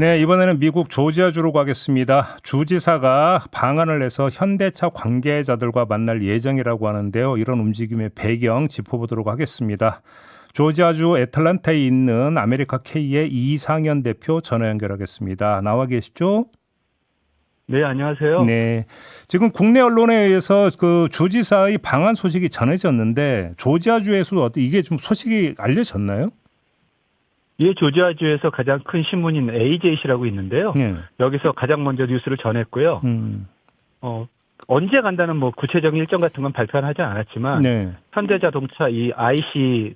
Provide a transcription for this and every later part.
네, 이번에는 미국 조지아주로 가겠습니다. 주지사가 방안을 내서 현대차 관계자들과 만날 예정이라고 하는데요. 이런 움직임의 배경 짚어보도록 하겠습니다. 조지아주 애틀랜타에 있는 아메리카 K의 이상현 대표 전화 연결하겠습니다. 나와 계시죠? 네, 안녕하세요. 네, 지금 국내 언론에 의해서 그 주지사의 방한 소식이 전해졌는데 조지아주에서도 이게 좀 소식이 알려졌나요? 예, 조지아주에서 가장 큰 신문인 AJC라고 있는데요. 네. 여기서 가장 먼저 뉴스를 전했고요. 언제 간다는 뭐 구체적인 일정 같은 건 발표는 하지 않았지만 네. 현대자동차 이 IC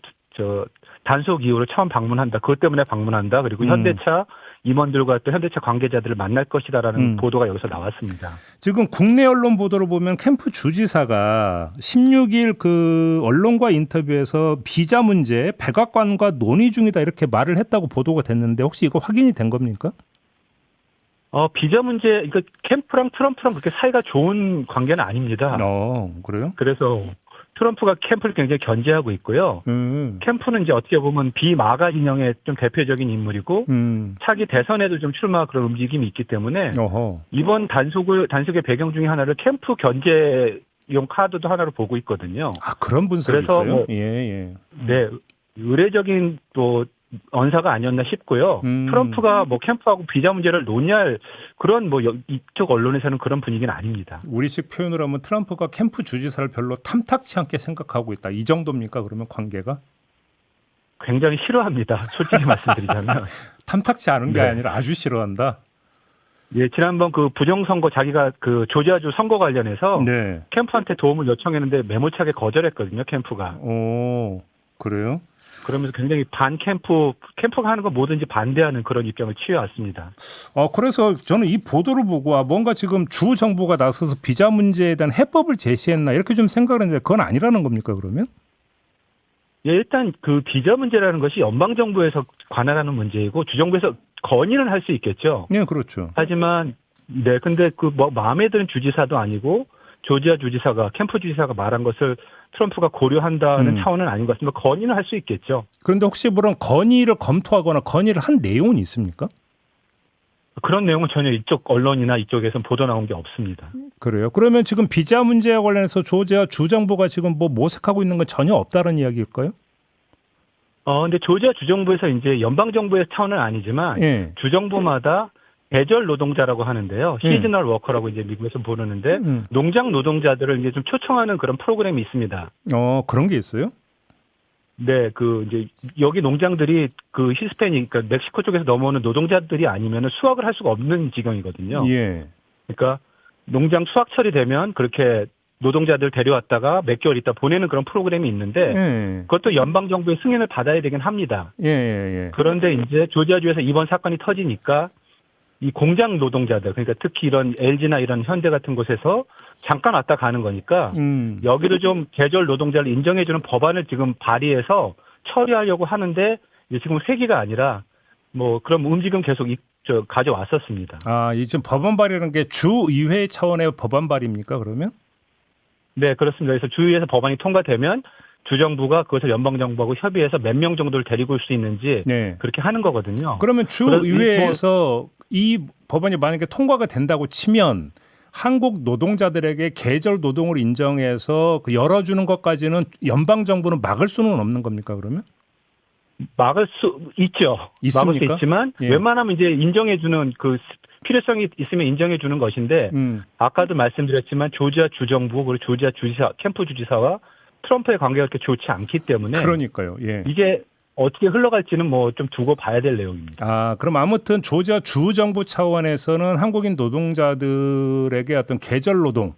단속 이후로 처음 방문한다. 그것 때문에 방문한다. 그리고 현대차 임원들과 또 현대차 관계자들을 만날 것이다라는 보도가 여기서 나왔습니다. 지금 국내 언론 보도를 보면 캠프 주지사가 16일 그 언론과 인터뷰에서 비자 문제 백악관과 논의 중이다 이렇게 말을 했다고 보도가 됐는데 혹시 이거 확인이 된 겁니까? 비자 문제, 그러니까 캠프랑 트럼프랑 그렇게 사이가 좋은 관계는 아닙니다. 그래요? 그래서 트럼프가 캠프를 굉장히 견제하고 있고요. 캠프는 이제 어떻게 보면 비마가 진영의 좀 대표적인 인물이고 차기 대선에도 좀 출마 그런 움직임이 있기 때문에 이번 단속의 배경 중에 하나를 캠프 견제용 카드도 하나로 보고 있거든요. 아, 그런 분석이 그래서 있어요? 네, 의례적인 또 언사가 아니었나 싶고요. 트럼프가 뭐 캠프하고 비자 문제를 논의할 그런 뭐 이쪽 언론에서는 그런 분위기는 아닙니다. 우리식 표현으로 하면 트럼프가 캠프 주지사를 별로 탐탁치 않게 생각하고 있다. 이 정도입니까? 그러면 관계가? 굉장히 싫어합니다. 솔직히 말씀드리자면. 탐탁치 않은 게 네. 아니라 아주 싫어한다. 예, 지난번 그 부정선거 자기가 그 조지아주 선거 관련해서 네. 캠프한테 도움을 요청했는데 매몰차게 거절했거든요. 캠프가. 그래요? 그러면서 굉장히 캠프가 하는 거 뭐든지 반대하는 그런 입장을 취해왔습니다. 그래서 저는 이 보도를 보고 뭔가 지금 주 정부가 나서서 비자 문제에 대한 해법을 제시했나 이렇게 좀 생각을 했는데 그건 아니라는 겁니까 그러면? 예, 일단 그 비자 문제라는 것이 연방정부에서 관할하는 문제이고 주정부에서 건의는 할 수 있겠죠. 네, 그렇죠. 하지만 네, 근데 그 뭐 마음에 드는 주지사도 아니고 조지아 주지사가 캠프 주지사가 말한 것을 트럼프가 고려한다는 차원은 아닌 것 같습니다. 건의는 할 수 있겠죠. 그런데 혹시 물론 건의를 검토하거나 건의를 한 내용은 있습니까? 그런 내용은 전혀 이쪽 언론이나 이쪽에서는 보도 나온 게 없습니다. 그래요. 그러면 지금 비자 문제와 관련해서 조지아 주정부가 지금 뭐 모색하고 있는 건 전혀 없다는 이야기일까요? 근데 조지아 주정부에서 이제 연방정부의 차원은 아니지만 예. 주정부마다 계절 노동자라고 하는데요. 시즈널 워커라고 이제 미국에서 부르는데 농장 노동자들을 이제 좀 초청하는 그런 프로그램이 있습니다. 그런 게 있어요? 네, 그 이제 여기 농장들이 그 히스패닉, 그러니까 멕시코 쪽에서 넘어오는 노동자들이 아니면 수확을 할 수가 없는 지경이거든요. 예. 그러니까 농장 수확철이 되면 그렇게 노동자들 데려왔다가 몇 개월 있다 보내는 그런 프로그램이 있는데 그것도 연방 정부의 승인을 받아야 되긴 합니다. 그런데 이제 조지아주에서 이번 사건이 터지니까 이 공장 노동자들, 그러니까 특히 이런 LG나 이런 현대 같은 곳에서 잠깐 왔다 가는 거니까 여기를 좀 계절 노동자를 인정해주는 법안을 지금 발의해서 처리하려고 하는데 지금 회기가 아니라 뭐 그런 움직임 계속 가져왔었습니다. 이 지금 법안 발의라는 게 주의회 차원의 법안 발의입니까 그러면? 네, 그렇습니다. 그래서 주의회에서 법안이 통과되면 주정부가 그것을 연방정부하고 협의해서 몇 명 정도를 데리고 올 수 있는지 그렇게 하는 거거든요. 그러면 주의회에서 이 법안이 만약에 통과가 된다고 치면 한국 노동자들에게 계절 노동을 인정해서 열어주는 것까지는 연방정부는 막을 수는 없는 겁니까 그러면? 막을 수 있죠. 있습니까? 막을 수 있지만 웬만하면 이제 인정해주는 그 필요성이 있으면 인정해주는 것인데 아까도 말씀드렸지만 조지아 주정부 그리고 조지아 주지사 캠프 주지사와 트럼프의 관계가 그렇게 좋지 않기 때문에 그러니까요. 이게 어떻게 흘러갈지는 뭐 좀 두고 봐야 될 내용입니다. 그럼 아무튼 조지아 주정부 차원에서는 한국인 노동자들에게 어떤 계절 노동을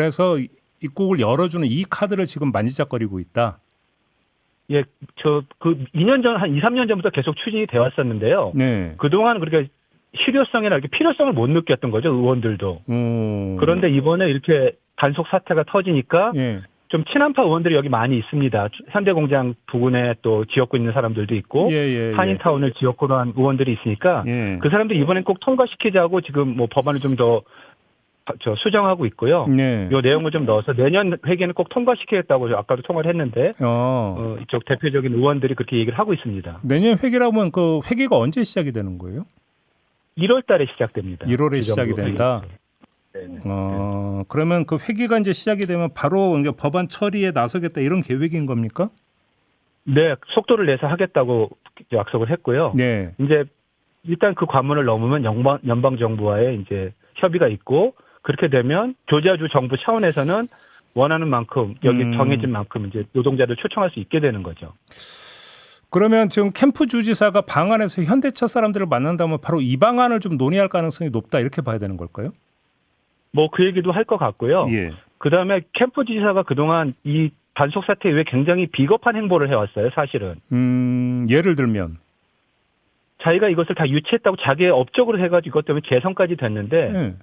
해서 입국을 열어주는 이 카드를 지금 만지작거리고 있다. 예, 그 2년 전, 한 2, 3년 전부터 계속 추진이 되어 왔었는데요. 그동안 그렇게 실효성이나 이렇게 필요성을 못 느꼈던 거죠, 의원들도. 그런데 이번에 이렇게 단속 사태가 터지니까 좀 친한파 의원들이 여기 많이 있습니다. 현대공장 부근에 또 지역구 있는 사람들도 있고 한인타운을 지역구로 한 의원들이 있으니까 그 사람들이 이번엔 꼭 통과시키자고 지금 뭐 법안을 좀 더 수정하고 있고요. 이 내용을 좀 넣어서 내년 회계는 꼭 통과시키겠다고 아까도 통화를 했는데 이쪽 대표적인 의원들이 그렇게 얘기를 하고 있습니다. 내년 회계라고 하면 그 회계가 언제 시작이 되는 거예요? 1월 달에 시작됩니다. 1월에 그 시작이 정도 된다. 네네. 그러면 그 회기가 이제 시작이 되면 바로 이제 법안 처리에 나서겠다 이런 계획인 겁니까? 네, 속도를 내서 하겠다고 약속을 했고요. 네. 이제 일단 그 관문을 넘으면 연방 정부와의 이제 협의가 있고 그렇게 되면 조지아주 정부 차원에서는 원하는 만큼 여기 정해진 만큼 이제 노동자를 초청할 수 있게 되는 거죠. 그러면 지금 캠프 주지사가 방안에서 현대차 사람들을 만난다면 바로 이 방안을 좀 논의할 가능성이 높다 이렇게 봐야 되는 걸까요? 뭐 그 얘기도 할 것 같고요. 예. 그다음에 캠프 지지사가 그동안 이 단속 사태 이후에 굉장히 비겁한 행보를 해왔어요. 사실은. 예를 들면 자기가 이것을 다 유치했다고 자기의 업적으로 해가지고 이것 때문에 재선까지 됐는데 예.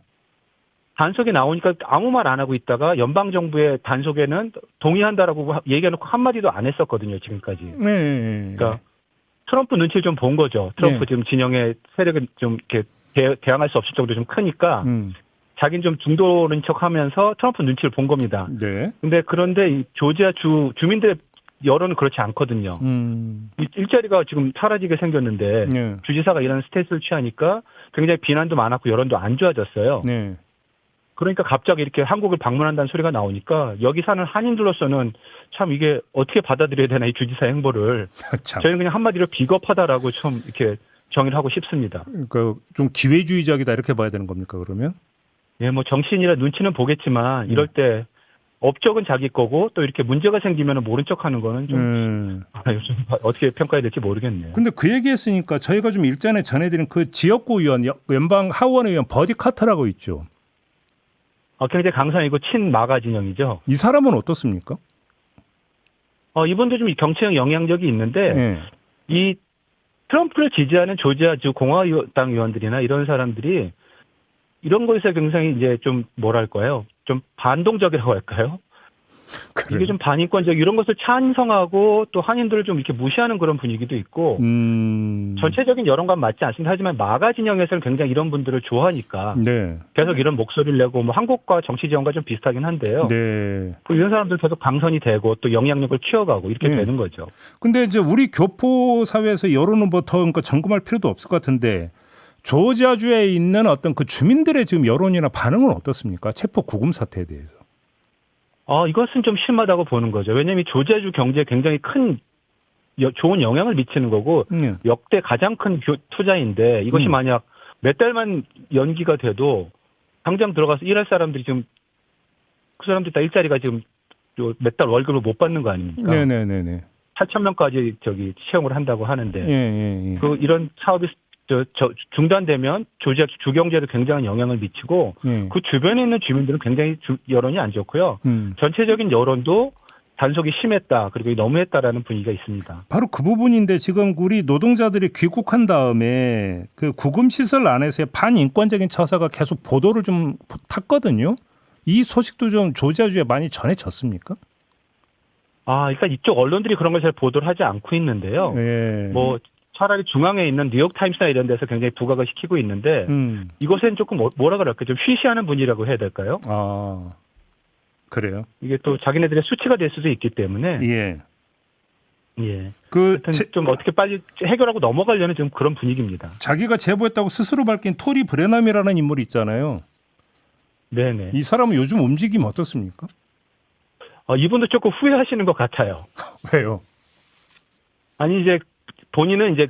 단속이 나오니까 아무 말 안 하고 있다가 연방정부의 단속에는 동의한다라고 얘기해놓고 한마디도 안 했었거든요. 지금까지. 네. 그러니까 트럼프 눈치를 좀 본 거죠. 트럼프 네. 지금 진영의 세력은 좀 이렇게 대항할 수 없을 정도로 좀 크니까 자기는 좀 중도는 척하면서 트럼프 눈치를 본 겁니다. 네. 그런데 이 조지아 주민들의 여론은 그렇지 않거든요. 일자리가 지금 사라지게 생겼는데 네. 주지사가 이런 스탠스를 취하니까 굉장히 비난도 많았고 여론도 안 좋아졌어요. 네. 그러니까 갑자기 이렇게 한국을 방문한다는 소리가 나오니까 여기 사는 한인들로서는 참 이게 어떻게 받아들여야 되나 이 주지사 행보를 참. 저희는 그냥 한마디로 비겁하다라고 좀 이렇게 정의를 하고 싶습니다. 그러니까 좀 기회주의적이다 이렇게 봐야 되는 겁니까 그러면? 예, 뭐 정치인이라 눈치는 보겠지만 이럴 때 업적은 자기 거고 또 이렇게 문제가 생기면 모른 척하는 거는 좀 요즘 어떻게 평가해야 될지 모르겠네요. 근데 그 얘기했으니까 저희가 좀 일전에 전해드린 그 지역구 의원 연방 하원 의원 버디 카터라고 있죠. 굉장히 강성이고 친마가 진영이죠. 이 사람은 어떻습니까? 이분도 좀 정치적 영향력이 있는데 네. 이 트럼프를 지지하는 조지아주 공화당 의원들이나 이런 사람들이 이런 거에서 굉장히 이제 좀 뭐랄까요? 좀 반동적이라고 할까요? 그래요. 이게 좀 반인권적 이런 것을 찬성하고 또 한인들을 좀 이렇게 무시하는 그런 분위기도 있고 전체적인 여론과는 맞지 않습니다. 하지만 마가 진영에서는 굉장히 이런 분들을 좋아하니까 네. 계속 이런 목소리를 내고 뭐 한국과 정치 지형과 좀 비슷하긴 한데요. 네. 이런 사람들 계속 당선이 되고 또 영향력을 키워가고 이렇게 네. 되는 거죠. 근데 이제 우리 교포 사회에서 여론은 뭐 더 그러니까 점검할 필요도 없을 것 같은데 조지아주에 있는 어떤 그 주민들의 지금 여론이나 반응은 어떻습니까? 체포 구금 사태에 대해서. 이것은 좀 심하다고 보는 거죠. 왜냐하면 조지아주 경제에 굉장히 큰 좋은 영향을 미치는 거고 역대 가장 큰 투자인데 이것이 만약 몇 달만 연기가 돼도 당장 들어가서 일할 사람들이 지금 그 사람들 다 일자리가 지금 몇 달 월급을 못 받는 거 아닙니까? 네네네네. 8,000명까지 채용을 한다고 하는데 예. 이런 사업이 중단되면 조지아 주경제에도 굉장한 영향을 미치고 그 주변에 있는 주민들은 굉장히 여론이 안 좋고요. 전체적인 여론도 단속이 심했다 그리고 너무했다라는 분위기가 있습니다. 바로 그 부분인데 지금 우리 노동자들이 귀국한 다음에 그 구금 시설 안에서의 반인권적인 처사가 계속 보도를 좀 탔거든요. 이 소식도 좀 조지아주에 많이 전해졌습니까? 일단 이쪽 언론들이 그런 걸 잘 보도를 하지 않고 있는데요. 예. 뭐 차라리 중앙에 있는 뉴욕타임스나 이런 데서 굉장히 부각을 시키고 있는데 이것은 조금 뭐라 그럴까요? 좀 쉬쉬하는 분이라고 해야 될까요? 그래요. 이게 또 자기네들의 수치가 될 수도 있기 때문에 예. 좀 어떻게 빨리 해결하고 넘어가려는 좀 그런 분위기입니다. 자기가 제보했다고 스스로 밝힌 토리 브레남이라는 인물이 있잖아요. 네네. 이 사람은 요즘 움직임 어떻습니까? 이분도 조금 후회하시는 것 같아요. 왜요? 아니 이제 본인은 이제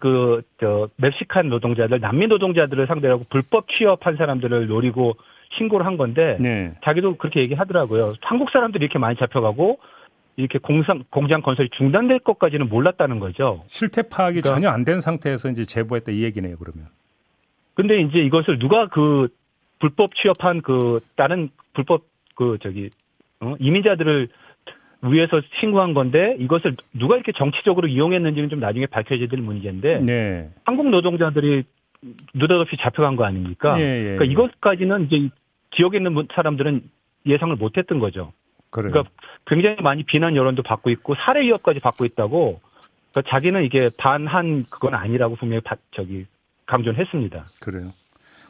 멕시칸 노동자들, 난민 노동자들을 상대로 하고 불법 취업한 사람들을 노리고 신고를 한 건데 자기도 그렇게 얘기하더라고요. 한국 사람들이 이렇게 많이 잡혀가고 이렇게 공장 건설이 중단될 것까지는 몰랐다는 거죠. 실태 파악이 전혀 안 된 상태에서 이제 제보했다 이 얘기네요, 그러면. 근데 이제 이것을 누가 불법 취업한 다른 불법 이민자들을 위해서 신고한 건데 이것을 누가 이렇게 정치적으로 이용했는지는 좀 나중에 밝혀져야 될 문제인데 한국 노동자들이 느닷없이 잡혀간 거 아닙니까? 그러니까 이것까지는 이제 지역에 있는 사람들은 예상을 못했던 거죠. 그러니까 굉장히 많이 비난 여론도 받고 있고 살해 위협까지 받고 있다고. 그러니까 자기는 이게 반한 그건 아니라고 분명히 강조를 했습니다. 그래요.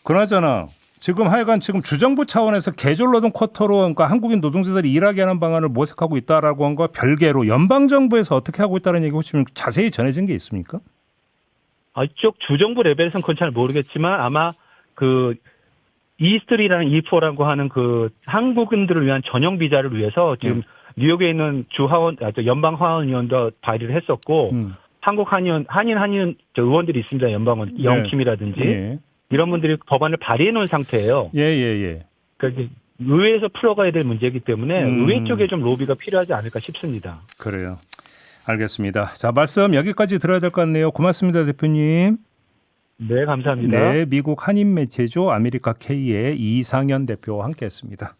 그나저나 지금 하여간 주정부 차원에서 계절노동 쿼터로 그러니까 한국인 노동자들이 일하게 하는 방안을 모색하고 있다라고 한 거 별개로 연방 정부에서 어떻게 하고 있다는 얘기 혹시 좀 자세히 전해진 게 있습니까? 이쪽 주정부 레벨에서는 그건 잘 모르겠지만 아마 그 E3라는 E4라고 하는 그 한국인들을 위한 전용 비자를 위해서 지금 뉴욕에 있는 연방 하원의원도 발의를 했었고 한국 한인 의원들이 있습니다. 연방은 영팀이라든지 이런 분들이 법안을 발의해 놓은 상태예요. 그러니까 의회에서 풀어가야 될 문제이기 때문에 의회 쪽에 좀 로비가 필요하지 않을까 싶습니다. 그래요. 알겠습니다. 자, 말씀 여기까지 들어야 될 것 같네요. 고맙습니다, 대표님. 네, 감사합니다. 네, 미국 한인 매체죠. 아메리카 K의 이상현 대표와 함께했습니다.